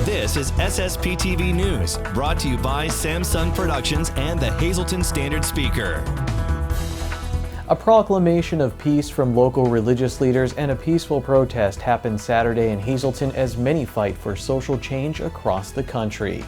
This is SSPTV News, brought to you by Samsung Productions and the Hazleton Standard Speaker. A proclamation of peace from local religious leaders and a peaceful protest happened Saturday in Hazleton as many fight for social change across the country.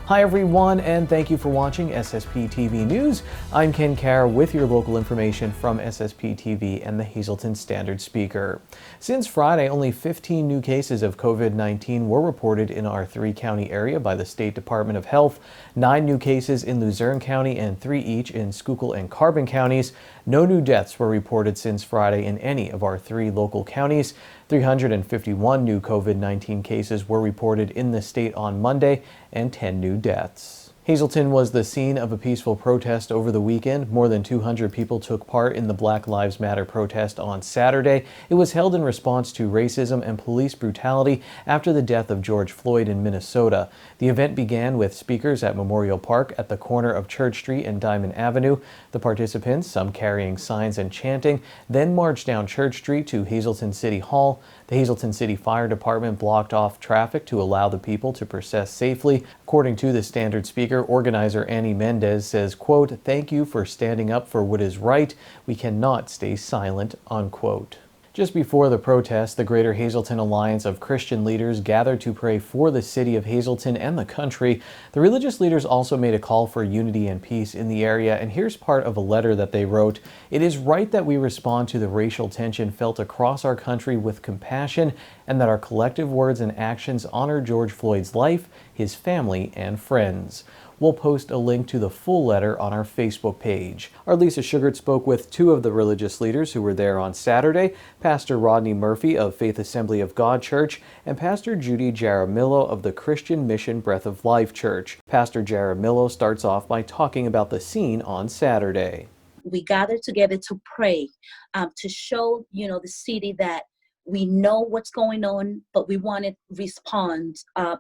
Hi everyone, and thank you for watching SSPTV News. I'm Ken Carr with your local information from SSPTV and the Hazleton Standard Speaker. Since Friday, only 15 new cases of COVID-19 were reported in our three-county area by the State Department of Health, 9 new cases in Luzerne County and 3 each in Schuylkill and Carbon counties. No new deaths were reported since Friday in any of our 3 local counties. 351 new COVID-19 cases were reported in the state on Monday and 10 new deaths. Hazleton was the scene of a peaceful protest over the weekend. More than 200 people took part in the Black Lives Matter protest on Saturday. It was held in response to racism and police brutality after the death of George Floyd in Minnesota. The event began with speakers at Memorial Park at the corner of Church Street and Diamond Avenue. The participants, some carrying signs and chanting, then marched down Church Street to Hazleton City Hall. The Hazleton City Fire Department blocked off traffic to allow the people to process safely. According to the Standard Speaker, organizer Annie Mendez says, quote, "Thank you for standing up for what is right. We cannot stay silent," unquote. Just before the protest, the Greater Hazleton Alliance of Christian leaders gathered to pray for the city of Hazleton and the country. The religious leaders also made a call for unity and peace in the area, and here's part of a letter that they wrote. "It is right that we respond to the racial tension felt across our country with compassion, and that our collective words and actions honor George Floyd's life, his family, and friends." We'll post a link to the full letter on our Facebook page. Our Lisa Sugart spoke with 2 of the religious leaders who were there on Saturday, Pastor Rodney Murphy of Faith Assembly of God Church and Pastor Judy Jaramillo of the Christian Mission Breath of Life Church. Pastor Jaramillo starts off by talking about the scene on Saturday. We gathered together to pray, to show, the city that we know what's going on, but we want to respond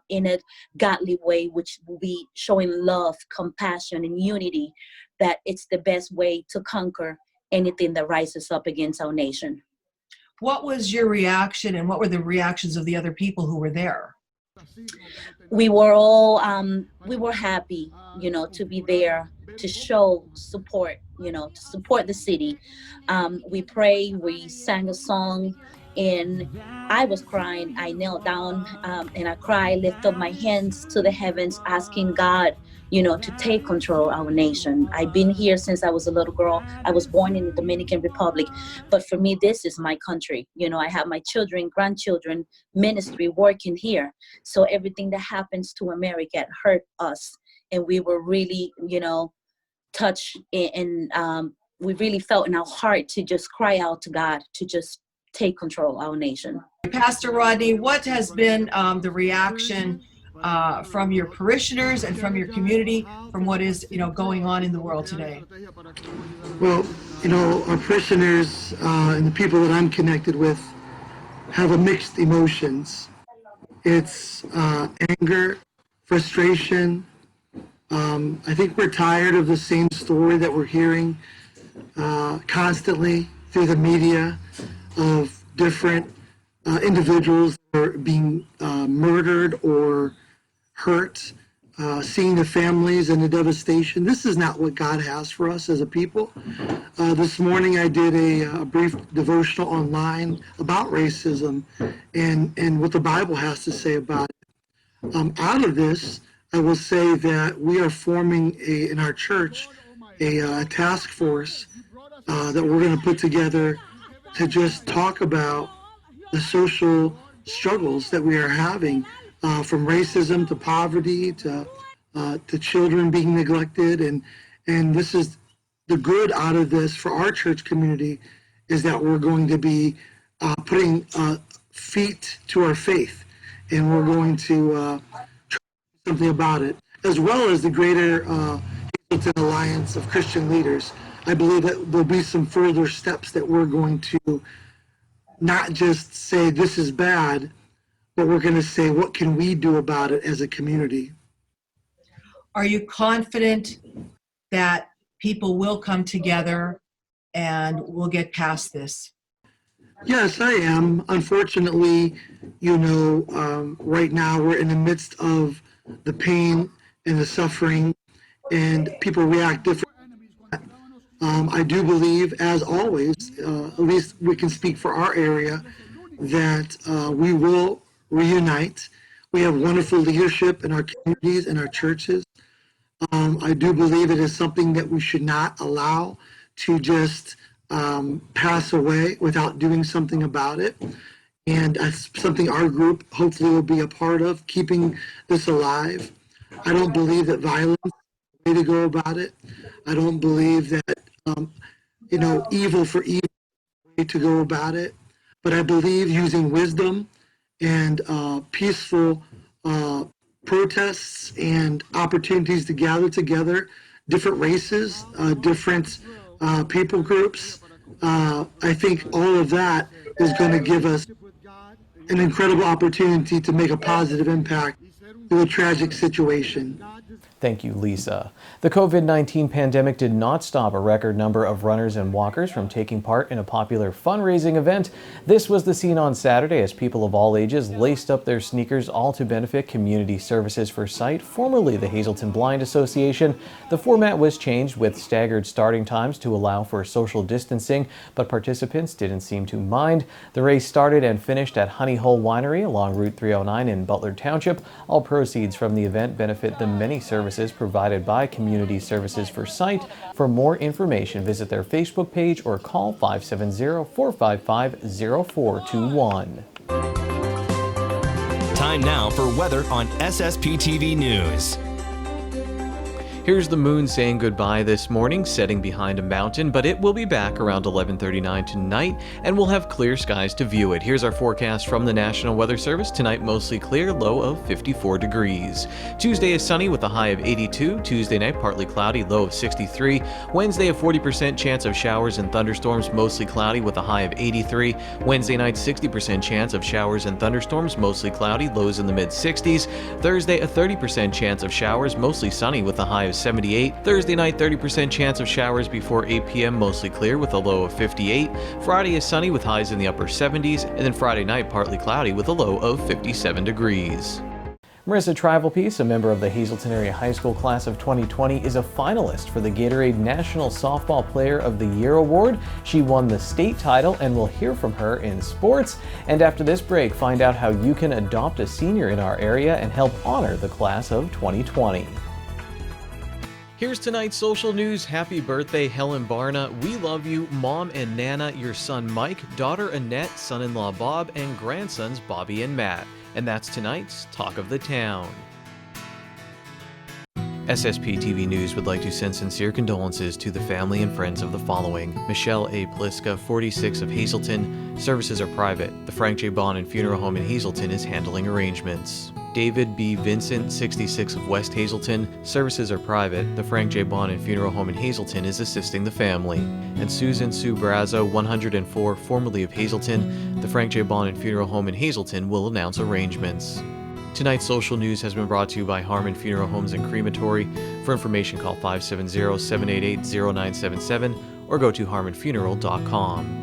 in a godly way, which will be showing love, compassion, and unity, that it's the best way to conquer anything that rises up against our nation. What was your reaction, and what were the reactions of the other people who were there? We were all, we were happy, to be there, to show support, to support the city. We prayed, we sang a song, and I was crying. I knelt down and I cried, lift up my hands to the heavens, asking God, to take control of our nation. I've been here since I was a little girl. I was born in the Dominican Republic, but for me, this is my country. I have my children, grandchildren, ministry working here. So everything that happens to America hurt us. And we were really, touched, and we really felt in our heart to just cry out to God to just take control of our nation. Pastor Rodney, what has been the reaction from your parishioners and from your community from what is going on in the world today? Well, our parishioners and the people that I'm connected with have a mixed emotions. It's anger, frustration. I think we're tired of the same story that we're hearing constantly through the media of different individuals that are being murdered or hurt, seeing the families and the devastation. This is not what God has for us as a people. This morning I did a brief devotional online about racism and what the Bible has to say about it. Out of this, I will say that we are forming in our church a task force that we're going to put together to just talk about the social struggles that we are having, from racism to poverty to children being neglected, and this is the good out of this for our church community, is that we're going to be putting feet to our faith, and we're going to try something about it, as well as the Greater Hazleton Alliance of Christian Leaders. I believe that there'll be some further steps that we're going to not just say this is bad, but we're going to say what can we do about it as a community. Are you confident that people will come together and we'll get past this? Yes, I am. Unfortunately, right now we're in the midst of the pain and the suffering, and people react differently. I do believe, as always, at least we can speak for our area, that we will reunite. We have wonderful leadership in our communities and our churches. I do believe it is something that we should not allow to just pass away without doing something about it. And that's something our group hopefully will be a part of, keeping this alive. I don't believe that violence is the way to go about it. I don't believe that, evil for evil way to go about it. But I believe using wisdom and peaceful protests and opportunities to gather together different races, different people groups. I think all of that is going to give us an incredible opportunity to make a positive impact through a tragic situation. Thank you, Lisa. The COVID-19 pandemic did not stop a record number of runners and walkers from taking part in a popular fundraising event. This was the scene on Saturday as people of all ages laced up their sneakers, all to benefit Community Services for Sight, formerly the Hazleton Blind Association. The format was changed with staggered starting times to allow for social distancing, but participants didn't seem to mind. The race started and finished at Honey Hole Winery along Route 309 in Butler Township. All proceeds from the event benefit the many services provided by Community Services for Sight. For more information, visit their Facebook page or call 570-455-0421. Time now for weather on SSPTV News. Here's the moon saying goodbye this morning, setting behind a mountain, but it will be back around 11:39 tonight, and we'll have clear skies to view it. Here's our forecast from the National Weather Service. Tonight, mostly clear, low of 54 degrees. Tuesday is sunny with a high of 82. Tuesday night, partly cloudy, low of 63. Wednesday, a 40% chance of showers and thunderstorms, mostly cloudy with a high of 83. Wednesday night, 60% chance of showers and thunderstorms, mostly cloudy, lows in the mid-60s. Thursday, a 30% chance of showers, mostly sunny with a high of 78. Thursday night, 30% chance of showers before 8 p.m., mostly clear with a low of 58. Friday is sunny with highs in the upper 70s, and then Friday night, partly cloudy with a low of 57 degrees. Marissa Trivalpiece, a member of the Hazleton Area High School class of 2020, is a finalist for the Gatorade National Softball Player of the Year Award. She won the state title, and we'll hear from her in sports. And after this break, find out how you can adopt a senior in our area and help honor the class of 2020. Here's tonight's social news. Happy birthday, Helen Barna. We love you, Mom and Nana, your son Mike, daughter Annette, son-in-law Bob, and grandsons Bobby and Matt. And that's tonight's Talk of the Town. SSPTV News would like to send sincere condolences to the family and friends of the following: Michelle A. Pliska, 46, of Hazleton. Services are private. The Frank J. Bond and Funeral Home in Hazleton is handling arrangements. David B. Vincent, 66, of West Hazleton. Services are private. The Frank J. Bond and Funeral Home in Hazleton is assisting the family. And Susan Sue Brazo, 104, formerly of Hazleton. The Frank J. Bond and Funeral Home in Hazleton will announce arrangements. Tonight's social news has been brought to you by Harmon Funeral Homes and Crematory. For information, call 570-788-0977 or go to harmonfuneral.com.